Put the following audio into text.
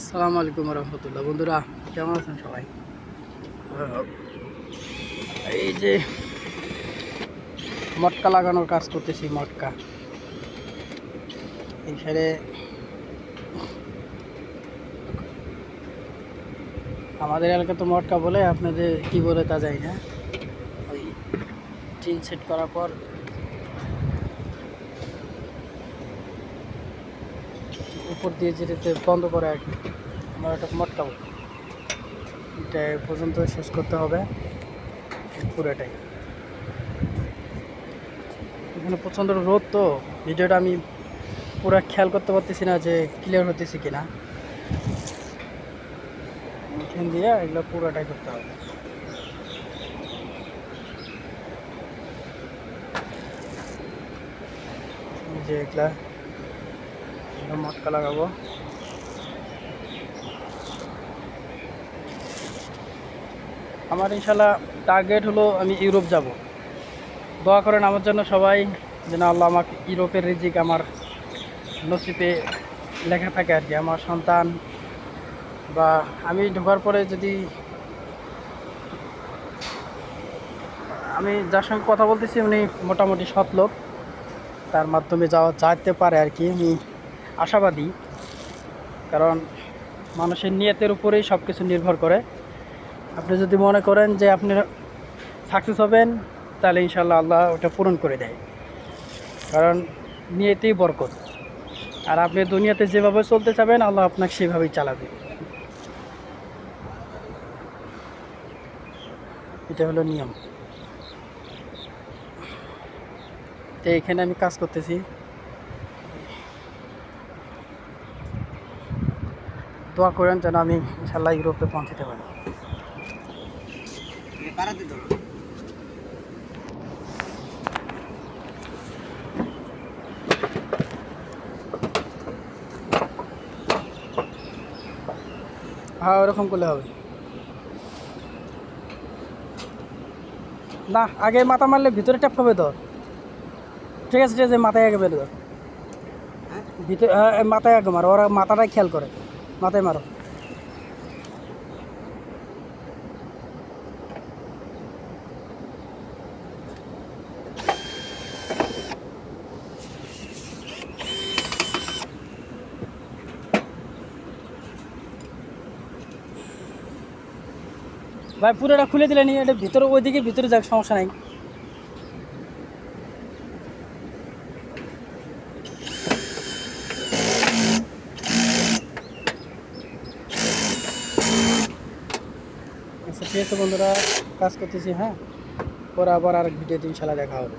আসসালামু আলাইকুম রহমতুল্লাহ। বন্ধুরা কেমন আছেন সবাই? এই যে মটকা লাগানোর কাজ করতেছি। মটকা এই সাইডে আমাদের এলাকা তো মটকা বলে, আপনাদের কি বলে তা যায় না। ওই টিন সেট করার পর উপর দিয়ে যেতে বন্ধ করে আর কি, আমরা এটা মটকা বলি। এটা পর্যন্ত শেষ করতে হবে পুরোটাই। এখানে প্রচণ্ড রোদ, তো ভিডিওটা আমি পুরো খেয়াল করতে পারতেছি না যে ক্লিয়ার হতেছে কিনা। এখান দিয়ে এগুলো পুরোটাই করতে হবে। যে এগুলা মটকা লাগাবো। আমার ইনশাল্লাহ টার্গেট হলো আমি ইউরোপ যাব। দোয়া করেন আমার জন্য সবাই, যেন আল্লাহ আমাকে ইউরোপের রিজিক আমার নসিবে লেখা থাকে আর কি। আমার সন্তান বা আমি ঢোকার পরে যদি আমি যার সঙ্গে কথা বলতেছি উনি মোটামুটি সৎ লোক, তার মাধ্যমে যাইতে পারে আর কি। আমি আশাবাদী, কারণ মানুষের নিয়তের উপরেই সব কিছু নির্ভর করে। আপনি যদি মনে করেন যে আপনি সাকসেস হবেন, তাহলে ইনশাল্লাহ আল্লাহ ওটা পূরণ করে দেয়, কারণ নিয়তেই বরকত। আর আপনি দুনিয়াতে যেভাবে চলতে চাবেন আল্লাহ আপনাকে সেভাবেই চালাবে। এটা হলো নিয়ম। তো এখানে আমি কাজ করতেছি। দোয়া করেন যেন আমি ইনশাল্লাহ ইউরোপে পৌঁছতে পারি। হ্যাঁ, ওরকম করলে হবে না। আগে মাথা মারলে ভিতরে ট্যাপ হবে তো। ঠিক আছে, ঠিক আছে, মাথায় আগে বেরো ধর। ভিতরে মাথায় আগে মারো, ওরা মাথাটাই খেয়াল করে, মাথায় মারো। ভাই পুরোটা খুলে দিলে নি, এটা ভিতরে ওইদিকে ভিতরে যাক, সমস্যা নাই। আচ্ছা ঠিক আছে বন্ধুরা, কাজ করতেছি। হ্যাঁ, পরে আবার আর ভিডিও ইনশাল্লাহ দেখা হবে।